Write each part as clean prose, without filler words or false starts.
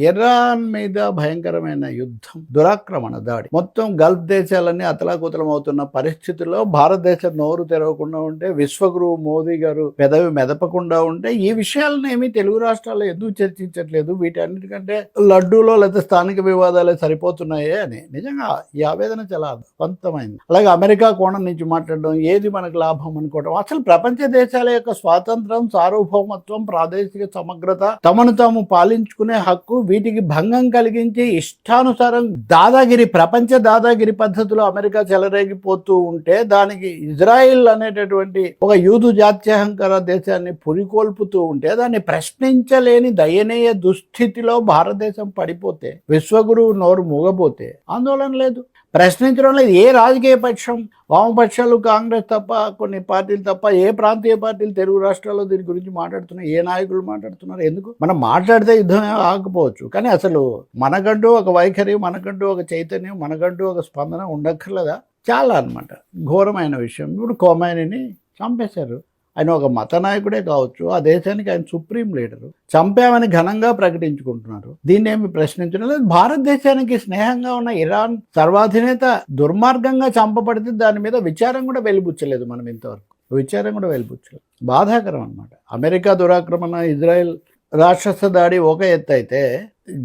Iran మీద భయంకరమైన యుద్ధం, దురాక్రమణ దాడి, మొత్తం గల్ఫ్ దేశాలన్నీ అతలాకుతలం అవుతున్న పరిస్థితుల్లో భారతదేశం నోరు తెరవకుండా ఉంటే, విశ్వగురువు మోదీ గారు పెదవి మెదపకుండా ఉంటే, ఈ విషయాలను ఏమీ తెలుగు రాష్ట్రాల్లో ఎందుకు చర్చించట్లేదు? వీటన్నిటికంటే లడ్డూలో లేదా స్థానిక వివాదాలే సరిపోతున్నాయే అని నిజంగా ఈ ఆవేదన చాలా అద్భుతమైంది. అలాగే అమెరికా కోణం నుంచి మాట్లాడడం, ఏది మనకు లాభం అనుకోవడం, అసలు ప్రపంచ దేశాల యొక్క స్వాతంత్రం, సార్వభౌమత్వం, ప్రాదేశిక సమగ్రత, తమను తాము పాలించుకునే హక్కు, వీటికి భంగం కలిగించి ఇష్టానుసారం దాదాగిరి, ప్రపంచ దాదాగిరి పద్ధతిలో అమెరికా చెలరేగిపోతూ ఉంటే, దానికి ఇజ్రాయిల్ అనేటటువంటి ఒక యూదు జాత్యహంకార దేశాన్ని పురికొల్పుతూ ఉంటే, దాన్ని ప్రశ్నించలేని దయనీయ దుస్థితిలో భారతదేశం పడిపోతే, విశ్వగురువు నోరు మూగపోతే ఆందోళన లేదు, ప్రశ్నించడం లేదు. ఏ రాజకీయ పక్షం, వామపక్షాలు, కాంగ్రెస్ తప్ప, కొన్ని పార్టీలు తప్ప, ఏ ప్రాంతీయ పార్టీలు తెలుగు రాష్ట్రాల్లో దీని గురించి మాట్లాడుతున్నారు? ఏ నాయకులు మాట్లాడుతున్నారు? ఎందుకు? మనం మాట్లాడితే యుద్ధం ఆగకపోవచ్చు, కానీ అసలు మనకంటూ ఒక వైఖరి, మనకంటూ ఒక చైతన్యం, మనకంటూ ఒక స్పందన ఉండక్కర్లేదా? చాలా అన్నమాట. ఘోరమైన విషయం. ఇప్పుడు ఖొమైనీని చంపేశారు. ఆయన ఒక మత నాయకుడే కావచ్చు, ఆ దేశానికి ఆయన సుప్రీం లీడరు. చంపామని ఘనంగా ప్రకటించుకుంటున్నారు. దీన్ని ఏమి ప్రశ్నించడం లేదు. భారతదేశానికి స్నేహంగా ఉన్న ఇరాన్ సర్వాధినేత దుర్మార్గంగా చంపబడితే దాని మీద విచారం కూడా వెలిబుచ్చలేదు. మనం ఇంతవరకు విచారం కూడా వెలిబుచ్చలేదు. బాధాకరం అన్నమాట. అమెరికా దురాక్రమణ, ఇజ్రాయెల్ రాక్షస దాడి ఒక ఎత్తు అయితే,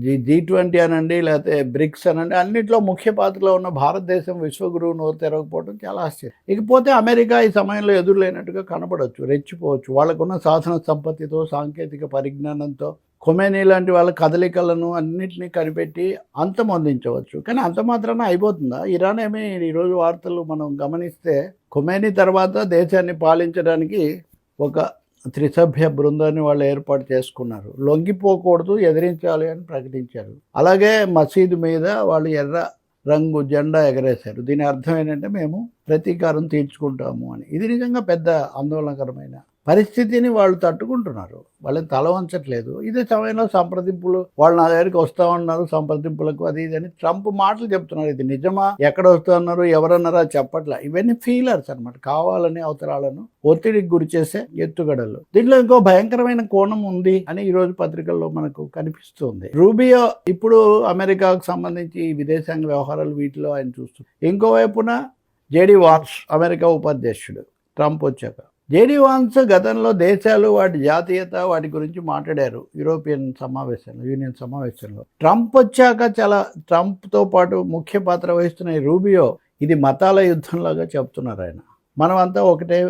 G20 అనండి, లేకపోతే బ్రిక్స్ అనండి, అన్నింటిలో ముఖ్య పాత్రలో ఉన్న భారతదేశం విశ్వగురువు నోరు తెరవకపోవడం చాలా ఆశ్చర్యం. ఇకపోతే అమెరికా ఈ సమయంలో ఎదురులేనట్టుగా కనబడవచ్చు, రెచ్చిపోవచ్చు. వాళ్ళకున్న సాధన సంపత్తితో, సాంకేతిక పరిజ్ఞానంతో ఖొమైనీ లాంటి వాళ్ళ కదలికలను అన్నింటినీ కనిపెట్టి అంతమొందించవచ్చు. కానీ అంత మాత్రాన అయిపోతుందా? ఇరాన్ ఏమి ఈరోజు వార్తలు మనం గమనిస్తే, ఖొమైనీ తర్వాత దేశాన్ని పాలించడానికి ఒక త్రిసభ్య బృందాన్ని వాళ్ళు ఏర్పాటు చేసుకున్నారు. లొంగిపోకూడదు, ఎదిరించాలి అని ప్రకటించారు. అలాగే మసీదు మీద వాళ్ళు ఎర్ర రంగు జెండా ఎగరేశారు. దీని అర్థం ఏంటంటే, మేము ప్రతీకారం తీర్చుకుంటాము అని. ఇది నిజంగా పెద్ద ఆందోళనకరమైన పరిస్థితిని వాళ్ళు తట్టుకుంటున్నారు. వాళ్ళని తల వంచట్లేదు. ఇదే సమయంలో సంప్రదింపులు, వాళ్ళు నా దగ్గరికి వస్తూ ఉన్నారు సంప్రదింపులకు, అది ఇది అని ట్రంప్ మాటలు చెప్తున్నారు. ఇది నిజమా, ఎక్కడ వస్తూ ఉన్నారు, ఎవరన్నారా చెప్పట్లా. ఇవన్నీ ఫీలర్స్ అనమాట, కావాలని అవసరాలను ఒత్తిడికి గురి చేసే ఎత్తుగడలు. దీంట్లో ఇంకో భయంకరమైన కోణం ఉంది అని ఈరోజు పత్రికల్లో మనకు కనిపిస్తుంది. రూబియో ఇప్పుడు అమెరికాకు సంబంధించి విదేశాంగ వ్యవహారాలు వీటిలో ఆయన చూస్తున్నారు. ఇంకోవైపున జేడీ వాన్స్, అమెరికా ఉపాధ్యక్షుడు ట్రంప్ వచ్చాక. జేడీ వాన్స్ గతంలో దేశాలు, వాటి జాతీయత, వాటి గురించి మాట్లాడారు యూరోపియన్ సమావేశంలో, యూనియన్ సమావేశంలో. ట్రంప్ వచ్చాక ట్రంప్తో పాటు ముఖ్య పాత్ర వహిస్తున్న ఈ రూబియో, ఇది మతాల యుద్ధంలాగా చెప్తున్నారు ఆయన. మనమంతా ఒకటే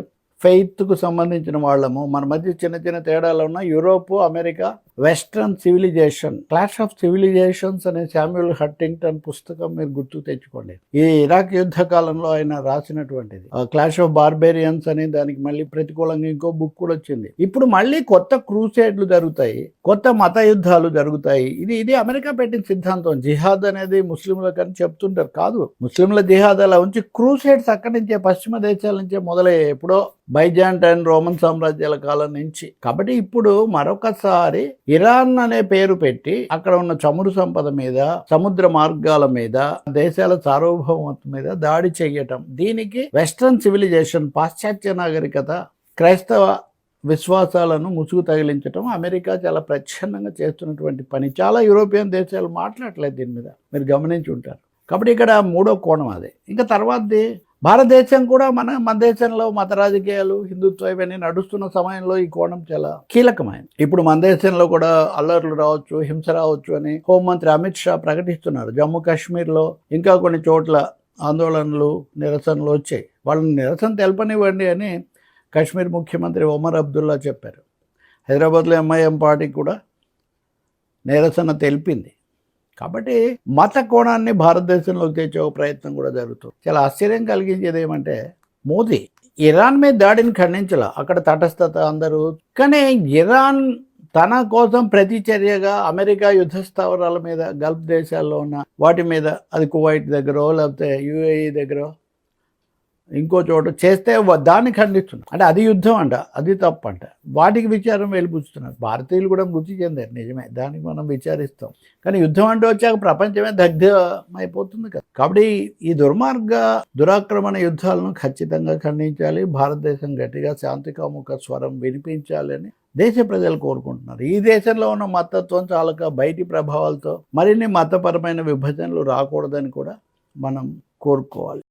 ఫెయిత్కు సంబంధించిన వాళ్ళము, మన మధ్య చిన్న చిన్న తేడాలు ఉన్న Europe, America, western civilisation, clash of civilisations అనే శామ్యూల్ హంటింగ్టన్ పుస్తకం మీరు గుర్తు తెచ్చుకోండి. ఈ ఇరాక్ యుద్ధ కాలంలో ఆయన రాసినటువంటిది. క్లాష్ ఆఫ్ బార్బేరియన్స్ అని దానికి మళ్ళీ ప్రతికూలంగా ఇంకో బుక్ కూడా వచ్చింది. ఇప్పుడు మళ్ళీ కొత్త క్రూసేడ్లు జరుగుతాయి, కొత్త మత యుద్ధాలు జరుగుతాయి. ఇది అమెరికా పెట్టిన సిద్ధాంతం. జిహాద్ అనేది ముస్లింలకు అని చెప్తుంటారు. కాదు, ముస్లింల జిహాద్ అలా ఉంచి క్రూసేడ్స్ అక్కడి నుంచే, పశ్చిమ దేశాల నుంచే మొదలయ్యాయి, ఎప్పుడో బైజాంటైన్ రోమన్ సామ్రాజ్యాల కాలం నుంచి. కాబట్టి ఇప్పుడు మరొకసారి ఇరాన్ అనే పేరు పెట్టి అక్కడ ఉన్న చమురు సంపద మీద, సముద్ర మార్గాల మీద, దేశాల సార్వభౌమత్వం మీద దాడి చేయటం, దీనికి వెస్ట్రన్ సివిలైజేషన్, పాశ్చాత్య నాగరికత, క్రైస్తవ విశ్వాసాలను ముసుగు తగిలించడం అమెరికా చాలా ప్రచ్ఛన్నంగా చేస్తున్నటువంటి పని. చాలా యూరోపియన్ దేశాలు మాట్లాడలేదు దీని మీద, మీరు గమనించి ఉంటారు. కాబట్టి ఇక్కడ మూడో కోణం అదే. ఇంకా తర్వాతది భారతదేశం కూడా మన దేశంలో మత రాజకీయాలు, హిందుత్వం ఇవన్నీ నడుస్తున్న సమయంలో ఈ కోణం చాలా కీలకమైంది. ఇప్పుడు మన దేశంలో కూడా అల్లర్లు రావచ్చు, హింస రావచ్చు అని హోంమంత్రి అమిత్ షా ప్రకటిస్తున్నారు. జమ్మూ కాశ్మీర్లో ఇంకా కొన్ని చోట్ల ఆందోళనలు, నిరసనలు వచ్చాయి. వాళ్ళని నిరసన తెలపనివ్వండి అని కాశ్మీర్ ముఖ్యమంత్రి ఒమర్ అబ్దుల్లా చెప్పారు. హైదరాబాద్లో ఎంఐఎం పార్టీ కూడా నిరసన తెలిపింది. కాబట్టి మత కోణాన్ని భారతదేశంలోకి తెచ్చే ఒక ప్రయత్నం కూడా జరుగుతుంది. చాలా ఆశ్చర్యం కలిగించేది ఏమంటే, మోదీ ఇరాన్ మీద దాడిని ఖండించాల, అక్కడ తటస్థత అందరూ. కానీ ఇరాన్ తన కోసం ప్రతిచర్యగా అమెరికా యుద్ధ స్థావరాల మీద, గల్ఫ్ దేశాల్లో ఉన్న వాటి మీద, అది కువైట్ దగ్గర లేకపోతే యుఏఈ దగ్గర ఇంకో చోట చేస్తే దాన్ని ఖండిస్తున్నారు. అంటే అది యుద్ధం అంట, అది తప్పు అంట. వాటికి విచారం వెలిపుచ్చుతున్నారు. భారతీయులు కూడా మృతి చెందారు, నిజమే, దానికి మనం విచారిస్తాం. కానీ యుద్ధం అంటే వచ్చాక ప్రపంచమే దగ్ధమైపోతుంది కదా. కాబట్టి ఈ దురాక్రమణ యుద్ధాలను ఖచ్చితంగా ఖండించాలి. భారతదేశం గట్టిగా శాంతికాముఖ స్వరం వినిపించాలి అని దేశ ప్రజలు కోరుకుంటున్నారు. ఈ దేశంలో ఉన్న మతత్వం చాలక బయటి ప్రభావాలతో మరిన్ని మతపరమైన విభజనలు రాకూడదని కూడా మనం కోరుకోవాలి.